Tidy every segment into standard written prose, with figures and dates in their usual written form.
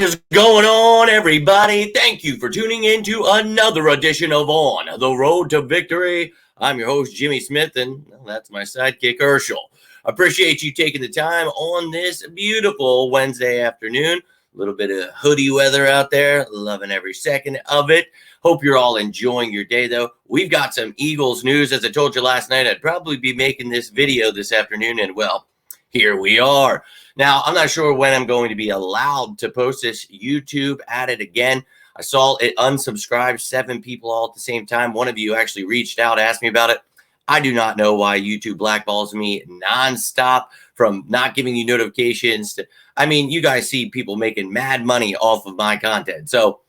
What is going on, everybody? Thank you for tuning in to another edition of On the Road to Victory. I'm your host, Jimmy Smith, and that's my sidekick, Herschel. Appreciate you taking the time on this beautiful Wednesday afternoon. A little bit of hoodie weather out there. Loving every second of it. Hope you're all enjoying your day, though. We've got some Eagles news. As I told you last night, I'd probably be making this video this afternoon, and well, here we are. Now, I'm not sure when I'm going to be allowed to post this. YouTube at it again. I saw it unsubscribed 7 people all at the same time. One of you actually reached out, asked me about it. I do not know why YouTube blackballs me nonstop from not giving you notifications. You guys see people making mad money off of my content. So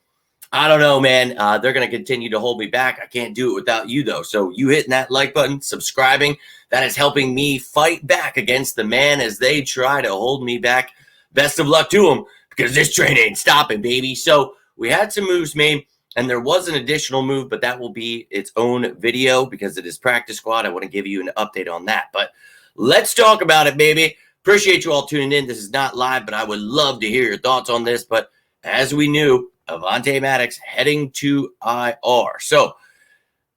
I don't know, man. They're going to continue to hold me back. I can't do it without you, though. So you hitting that like button, subscribing, that is helping me fight back against the man as they try to hold me back. Best of luck to them, because this train ain't stopping, baby. So we had some moves made, and there was an additional move, but that will be its own video because it is practice squad. I want to give you an update on that. But let's talk about it, baby. Appreciate you all tuning in. This is not live, but I would love to hear your thoughts on this. But as we knew, Avonte Maddox heading to IR. So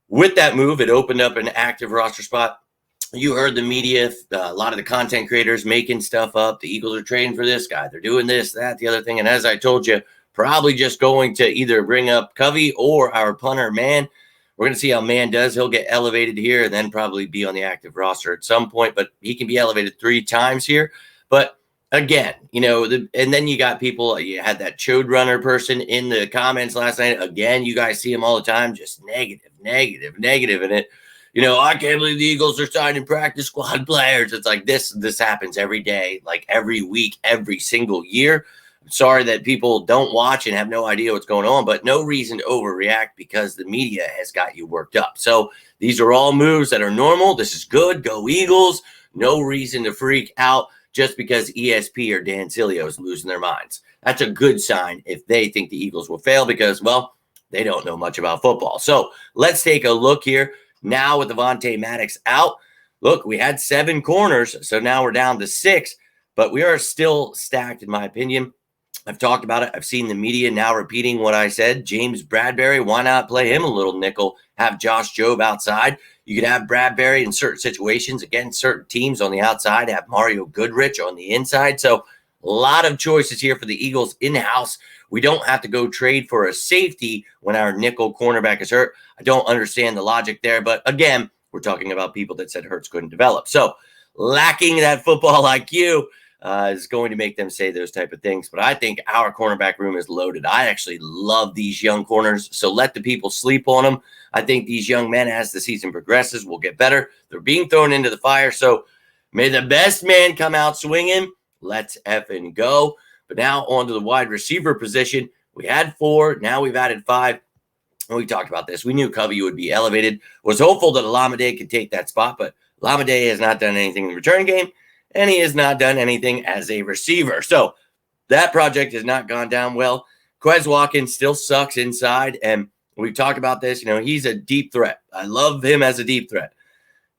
with that move, it opened up an active roster spot. You heard the media, a lot of the content creators making stuff up. The Eagles are trading for this guy. They're doing this, that, the other thing. And as I told you, probably just going to either bring up Covey or our punter, Man. We're going to see how Man does. He'll get elevated here and then probably be on the active roster at some point. But he can be elevated 3 times here. But again, and then you got people, you had that Chode Runner person in the comments last night. Again, you guys see him all the time, just negative in it. I can't believe the Eagles are signing practice squad players. It's like this happens every day, like every week, every single year. I'm sorry that people don't watch and have no idea what's going on, but no reason to overreact because the media has got you worked up. So these are all moves that are normal. This is good. Go Eagles. No reason to freak out just because ESP or Dan Sileo is losing their minds. That's a good sign if they think the Eagles will fail because, well, they don't know much about football. So let's take a look here. Now with Avonte Maddox out, look, we had 7 corners, so now we're down to 6, but we are still stacked in my opinion. I've talked about it. I've seen the media now repeating what I said. James Bradbury, why not play him a little nickel? Have Josh Jobe outside. You could have Bradbury in certain situations against certain teams on the outside. Have Mario Goodrich on the inside. So a lot of choices here for the Eagles in-house. We don't have to go trade for a safety when our nickel cornerback is hurt. I don't understand the logic there. But again, we're talking about people that said Hurts couldn't develop. So lacking that football IQ is going to make them say those type of things. But I think our cornerback room is loaded. I actually love these young corners. So let the people sleep on them. I think these young men, as the season progresses, will get better. They're being thrown into the fire. So may the best man come out swinging. Let's effing go. But now on to the wide receiver position. We had 4. Now we've added 5. And we talked about this. We knew Covey would be elevated. Was hopeful that Alameda could take that spot. But Alameda has not done anything in the return game. And he has not done anything as a receiver. So that project has not gone down well. Quez Watkins still sucks inside. And we've talked about this. He's a deep threat. I love him as a deep threat.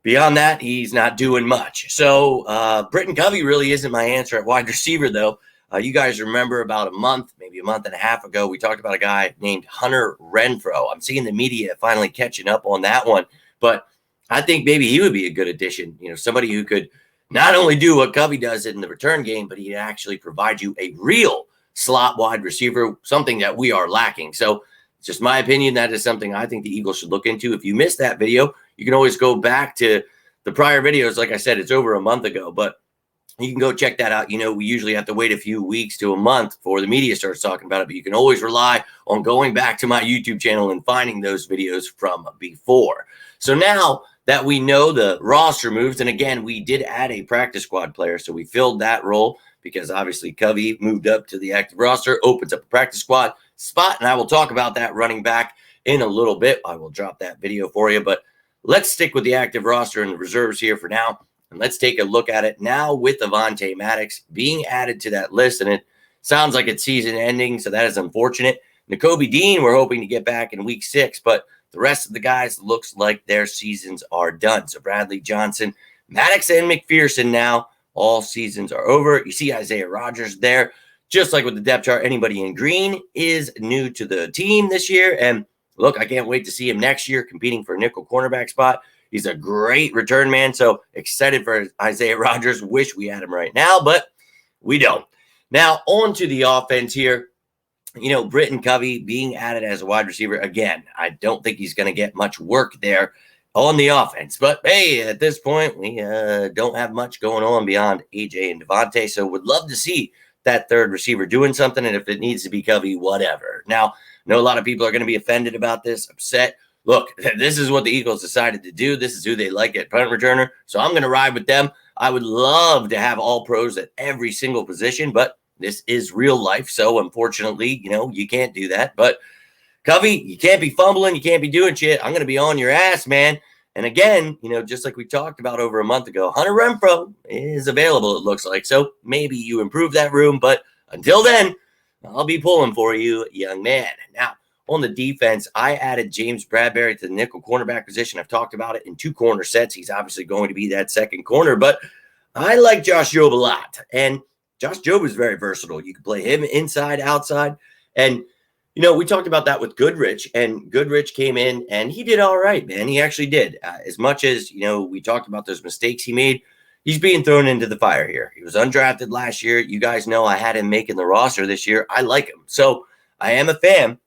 Beyond that, he's not doing much. So Britton Covey really isn't my answer at wide receiver, though. You guys remember about a month, maybe a month and a half ago, we talked about a guy named Hunter Renfrow. I'm seeing the media finally catching up on that one. But I think maybe he would be a good addition. Somebody who could not only do what Covey does in the return game, but he'd actually provide you a real slot wide receiver, something that we are lacking. So it's just my opinion. That is something I think the Eagles should look into. If you missed that video, you can always go back to the prior videos. Like I said, it's over a month ago, but you can go check that out. We usually have to wait a few weeks to a month before the media starts talking about it, but you can always rely on going back to my YouTube channel and finding those videos from before. So now that we know the roster moves, and again, we did add a practice squad player, so we filled that role because obviously Covey moved up to the active roster, opens up a practice squad spot, and I will talk about that running back in a little bit. I will drop that video for you, but let's stick with the active roster and the reserves here for now. And let's take a look at it now with Avonte Maddox being added to that list. And it sounds like it's season ending, so that is unfortunate. Nakobe Dean, we're hoping to get back in week 6, but the rest of the guys looks like their seasons are done. So Bradley Johnson, Maddox, and McPherson now, all seasons are over. You see Isaiah Rodgers there. just like with the depth chart, anybody in green is new to the team this year. And look, I can't wait to see him next year competing for a nickel cornerback spot. He's a great return man. So excited for Isaiah Rodgers. Wish we had him right now, but we don't. Now, on to the offense here. Britton Covey being added as a wide receiver. Again, I don't think he's going to get much work there on the offense. But, hey, at this point, we don't have much going on beyond AJ and Avonte. So would love to see that third receiver doing something. And if it needs to be Covey, whatever. Now, I know a lot of people are going to be offended about this, upset. Look, this is what the Eagles decided to do. This is who they like at punt returner. So I'm going to ride with them. I would love to have all pros at every single position, but this is real life. So unfortunately, you can't do that. But Covey, you can't be fumbling. You can't be doing shit. I'm going to be on your ass, man. And again, just like we talked about over a month ago, Hunter Renfrow is available, it looks like. So maybe you improve that room. But until then, I'll be pulling for you, young man. Now, on the defense, I added James Bradbury to the nickel cornerback position. I've talked about it in 2 corner sets. He's obviously going to be that second corner. But I like Josh Jobe a lot. And Josh Jobe is very versatile. You can play him inside, outside. And, we talked about that with Goodrich. And Goodrich came in, and he did all right, man. He actually did. As much as, we talked about those mistakes he made, he's being thrown into the fire here. He was undrafted last year. You guys know I had him making the roster this year. I like him. So I am a fan.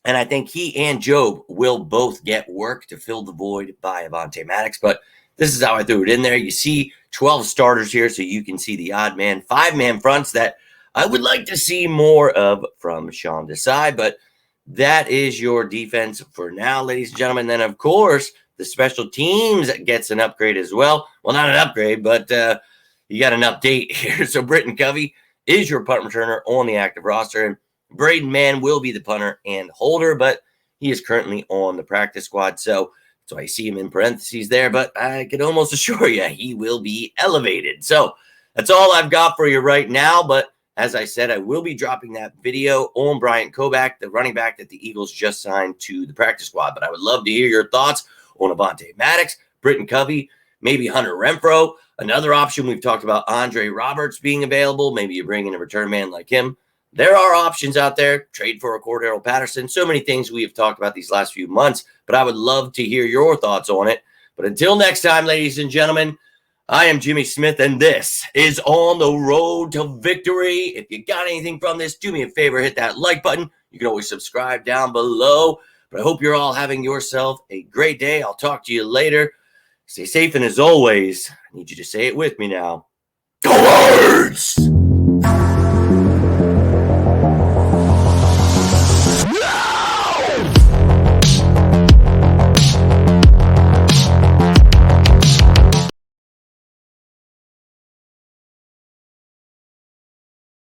And I think he and Jobe will both get work to fill the void by Avonte Maddox. But this is how I threw it in there. You see 12 starters here, so you can see the odd man, 5-man fronts that I would like to see more of from Sean Desai. But that is your defense for now, ladies and gentlemen. Then, of course, the special teams gets an upgrade as well. Well, not an upgrade, but you got an update here. So Britton Covey is your punt returner on the active roster. And Braden Mann will be the punter and holder, but he is currently on the practice squad. So that's why you see him in parentheses there. But I can almost assure you he will be elevated. So that's all I've got for you right now. But as I said, I will be dropping that video on Bryant Koback, the running back that the Eagles just signed to the practice squad. But I would love to hear your thoughts on Avonte Maddox, Britton Covey, maybe Hunter Renfrow. Another option, we've talked about Andre Roberts being available. Maybe you bring in a return man like him. There are options out there. Trade for a Cordero Patterson. So many things we have talked about these last few months, but I would love to hear your thoughts on it. But until next time, ladies and gentlemen, I am Jimmy Smith, and this is On the Road to Victory. If you got anything from this, do me a favor, hit that like button. You can always subscribe down below. But I hope you're all having yourself a great day. I'll talk to you later. Stay safe, and as always, I need you to say it with me now. Go Birds!